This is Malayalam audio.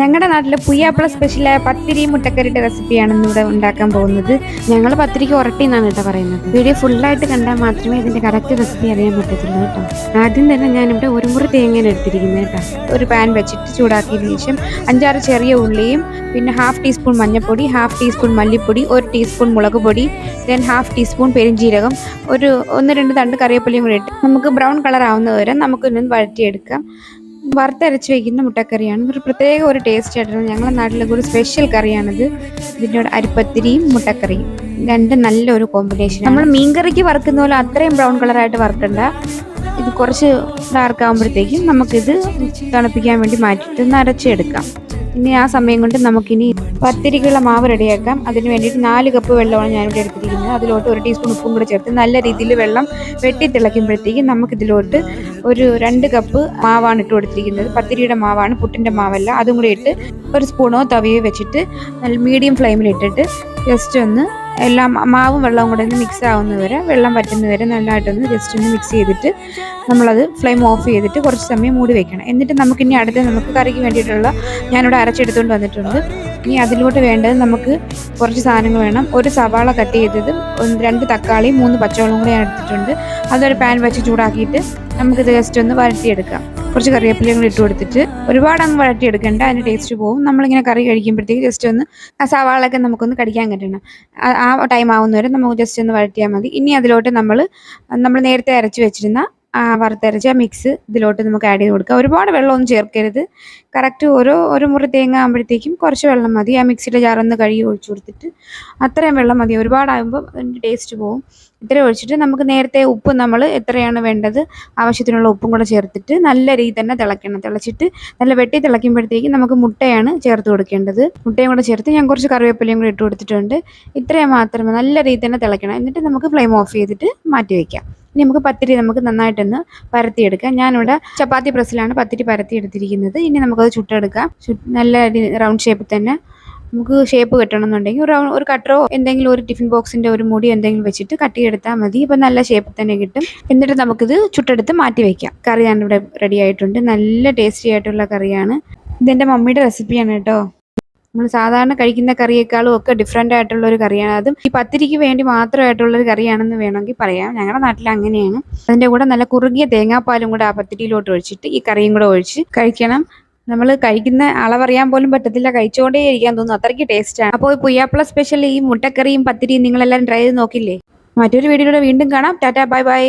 ഞങ്ങളുടെ നാട്ടിൽ പുയ്യാപ്പിള സ്പെഷ്യലായ പത്തിരി മുട്ടക്കറിയുടെ റെസിപ്പിയാണ് ഇന്നിവിടെ ഉണ്ടാക്കാൻ പോകുന്നത്. ഞങ്ങൾ പത്തിരിക്ക് ഉരട്ടി എന്നാണ് കേട്ടോ പറയുന്നത്. വീഡിയോ ഫുള്ളായിട്ട് കണ്ടാൽ മാത്രമേ ഇതിൻ്റെ കറക്റ്റ് റെസിപ്പി അറിയാൻ പറ്റത്തുള്ളൂ കേട്ടോ. ആദ്യം തന്നെ ഞാനിവിടെ ഒരു മുറി തേങ്ങയാണ് എടുത്തിരിക്കുന്നത് കേട്ടോ. ഒരു പാൻ വെച്ചിട്ട് ചൂടാക്കിയതിന് ശേഷം 5-6 ചെറിയ ഉള്ളിയും പിന്നെ 1/2 ടീസ്പൂൺ മഞ്ഞൾപ്പൊടി, 1/2 ടീസ്പൂൺ മല്ലിപ്പൊടി, 1 ടീസ്പൂൺ മുളക് പൊടി, ദെൻ 1/2 ടീസ്പൂൺ പെരിഞ്ജീരകം, ഒരു 1-2 തണ്ട് കറിവേപ്പിലയും കൂടി ഇട്ട് നമുക്ക് ബ്രൗൺ കളർ ആവുന്നവരെ നമുക്ക് ഇന്ന് വഴറ്റിയെടുക്കാം. വറുത്തരച്ച് വയ്ക്കുന്ന മുട്ടക്കറിയാണ് ഒരു പ്രത്യേക ഒരു ടേസ്റ്റ് ആയിട്ടുള്ളത്. ഞങ്ങളുടെ നാട്ടിലൊക്കെ ഒരു സ്പെഷ്യൽ കറിയാണിത്. ഇതിൻ്റെ അരിപ്പത്തിരിയും മുട്ടക്കറിയും രണ്ടും നല്ലൊരു കോമ്പിനേഷൻ. നമ്മൾ മീൻകറിക്ക് വറുക്കുന്ന പോലെ അത്രയും ബ്രൗൺ കളറായിട്ട് വറുക്കണ്ട. ഇത് കുറച്ച് ഡാർക്ക് ആകുമ്പോഴത്തേക്കും നമുക്കിത് തണുപ്പിക്കാൻ വേണ്ടി മാറ്റിയിട്ട് ഒന്ന് അരച്ചെടുക്കാം. ഇനി ആ സമയം കൊണ്ട് നമുക്കിനി പത്തിരിക്കുള്ള മാവ് റെഡിയാക്കാം. അതിന് വേണ്ടിയിട്ട് 4 കപ്പ് വെള്ളമാണ് ഞാനിവിടെ എടുത്തിരിക്കുന്നത്. അതിലോട്ട് 1 ടീസ്പൂൺ ഉപ്പും കൂടെ ചേർത്ത് നല്ല രീതിയിൽ വെള്ളം വെട്ടി തിളയ്ക്കുമ്പോഴത്തേക്കും നമുക്കിതിലോട്ട് ഒരു 2 കപ്പ് മാവാണ് ഇട്ട് കൊടുത്തിരിക്കുന്നത്. പത്തിരിയുടെ മാവാണ്, പുട്ടിൻ്റെ മാവല്ല. അതും കൂടി ഇട്ട് ഒരു സ്പൂണോ തവിയോ വെച്ചിട്ട് നല്ല മീഡിയം ഫ്ലെയിമിലിട്ടിട്ട് ജസ്റ്റ് ഒന്ന് എല്ലാം മാവും വെള്ളവും കൂടെ ഒന്ന് മിക്സ് ആവുന്നവരെ, വെള്ളം പറ്റുന്നവരെ നല്ലതായിട്ടൊന്ന് ജസ്റ്റ് ഒന്ന് മിക്സ് ചെയ്തിട്ട് നമ്മളത് ഫ്ലെയിം ഓഫ് ചെയ്തിട്ട് കുറച്ച് സമയം മൂടി വെക്കണം. എന്നിട്ട് നമുക്കിനി നമുക്ക് കറിക്ക് വേണ്ടിയിട്ടുള്ള ഞാനിവിടെ അരച്ചെടുത്തുകൊണ്ട് വന്നിട്ടുണ്ട്. ഇനി അതിലോട്ട് വേണ്ടത് നമുക്ക് കുറച്ച് സാധനങ്ങൾ വേണം. ഒരു സവാള കട്ട് ചെയ്തതും 2 തക്കാളിയും 3 പച്ചമുളകും കൂടെ ഞാൻ എടുത്തിട്ടുണ്ട്. അതൊരു പാൻ വെച്ച് ചൂടാക്കിയിട്ട് നമുക്കിത് ജസ്റ്റ് ഒന്ന് വഴറ്റിയെടുക്കാം. കുറച്ച് കറിവേപ്പിലയും കൂടി ഇട്ട് കൊടുത്തിട്ട് ഒരുപാട് അങ്ങ് വഴറ്റിയെടുക്കേണ്ട, അതിന് ടേസ്റ്റ് പോകും. നമ്മളിങ്ങനെ കറി കഴിക്കുമ്പോഴത്തേക്ക് ജസ്റ്റ് ഒന്ന് ആ സവാളൊക്കെ നമുക്കൊന്ന് കടിക്കാൻ കിട്ടണം. ആ ടൈം ആവുന്നവരെ നമുക്ക് ജസ്റ്റ് ഒന്ന് വഴറ്റിയാൽ മതി. ഇനി അതിലോട്ട് നമ്മൾ നേരത്തെ അരച്ച് വെച്ചിരുന്ന വറുത്തരച്ച മിക്സ് ഇതിലോട്ട് നമുക്ക് ആഡ് ചെയ്ത് കൊടുക്കാം. ഒരുപാട് വെള്ളമൊന്നും ചേർക്കരുത്. കറക്റ്റ് ഒരു മുറി തേങ്ങ ആകുമ്പോഴത്തേക്കും കുറച്ച് വെള്ളം മതി. ആ മിക്സിയുടെ ജാറൊന്ന് കഴുകി ഒഴിച്ചു കൊടുത്തിട്ട് അത്രയും വെള്ളം മതി. ഒരുപാടാകുമ്പോൾ അതിൻ്റെ ടേസ്റ്റ് പോകും. ഇത്രയും ഒഴിച്ചിട്ട് നമുക്ക് നേരത്തെ ഉപ്പ് നമ്മൾ എത്രയാണ് വേണ്ടത് ആവശ്യത്തിനുള്ള ഉപ്പും കൂടെ ചേർത്തിട്ട് നല്ല രീതിയിൽ തന്നെ തിളയ്ക്കണം. തിളച്ചിട്ട് നല്ല വെട്ടി തിളയ്ക്കുമ്പോഴത്തേക്കും നമുക്ക് മുട്ടയാണ് ചേർത്ത് കൊടുക്കേണ്ടത്. മുട്ടയും കൂടെ ചേർത്ത് ഞാൻ കുറച്ച് കറിവേപ്പിലയും കൂടി ഇട്ട് കൊടുത്തിട്ടുണ്ട്. ഇത്രയും മാത്രമേ, നല്ല രീതിയിൽ തന്നെ തിളയ്ക്കണം. എന്നിട്ട് നമുക്ക് ഫ്ലെയിം ഓഫ് ചെയ്തിട്ട് മാറ്റി വയ്ക്കാം. ഇനി നമുക്ക് പത്തിരി നമുക്ക് നന്നായിട്ടൊന്ന് പരത്തിയെടുക്കാം. ഞാനിവിടെ ചപ്പാത്തി പ്രസ്സിലാണ് പത്തിരി പരത്തി എടുത്തിരിക്കുന്നത്. ഇനി നമുക്കത് ചുട്ടെടുക്കാം. നല്ല റൗണ്ട് ഷേപ്പിൽ തന്നെ നമുക്ക് ഷേപ്പ് കിട്ടണമെന്നുണ്ടെങ്കിൽ ഒരു കട്ടറോ എന്തെങ്കിലും ഒരു ടിഫിൻ ബോക്സിൻ്റെ ഒരു മുടി എന്തെങ്കിലും വെച്ചിട്ട് കട്ട് ചെയ്തെടുത്താൽ മതി. ഇപ്പം നല്ല ഷേപ്പിൽ തന്നെ കിട്ടും. എന്നിട്ട് നമുക്കിത് ചുട്ടെടുത്ത് മാറ്റി വയ്ക്കാം. കറി ഞാനിവിടെ റെഡി ആയിട്ടുണ്ട്. നല്ല ടേസ്റ്റി ആയിട്ടുള്ള കറിയാണ്. ഇതെൻ്റെ മമ്മിയുടെ റെസിപ്പിയാണ് കേട്ടോ. നമ്മൾ സാധാരണ കഴിക്കുന്ന കറിയേക്കാളും ഒക്കെ ഡിഫറെൻ്റ് ആയിട്ടുള്ള ഒരു കറിയാണ്. അതും ഈ പത്തിരിക്ക് വേണ്ടി മാത്രമായിട്ടുള്ളൊരു കറിയാണെന്ന് വേണമെങ്കിൽ പറയാം. ഞങ്ങളുടെ നാട്ടിൽ അങ്ങനെയാണ്. അതിൻ്റെ കൂടെ നല്ല കുറുകിയ തേങ്ങാപ്പാലും കൂടെ ആ പത്തിരിയിലോട്ട് ഒഴിച്ചിട്ട് ഈ കറിയും കൂടെ ഒഴിച്ച് കഴിക്കണം. നമ്മൾ കഴിക്കുന്ന അളവറിയാൻ പോലും പറ്റത്തില്ല. കഴിച്ചുകൊണ്ടേ ഇരിക്കാൻ തോന്നുന്നു, അത്രയ്ക്ക് ടേസ്റ്റാണ്. അപ്പോൾ പുയ്യാപ്പിള സ്പെഷ്യൽ ഈ മുട്ടക്കറിയും പത്തിരിയും നിങ്ങളെല്ലാം ട്രൈ ചെയ്ത് നോക്കില്ലേ? മറ്റൊരു വീഡിയോയിലൂടെ വീണ്ടും കാണാം. Tata, bye bye.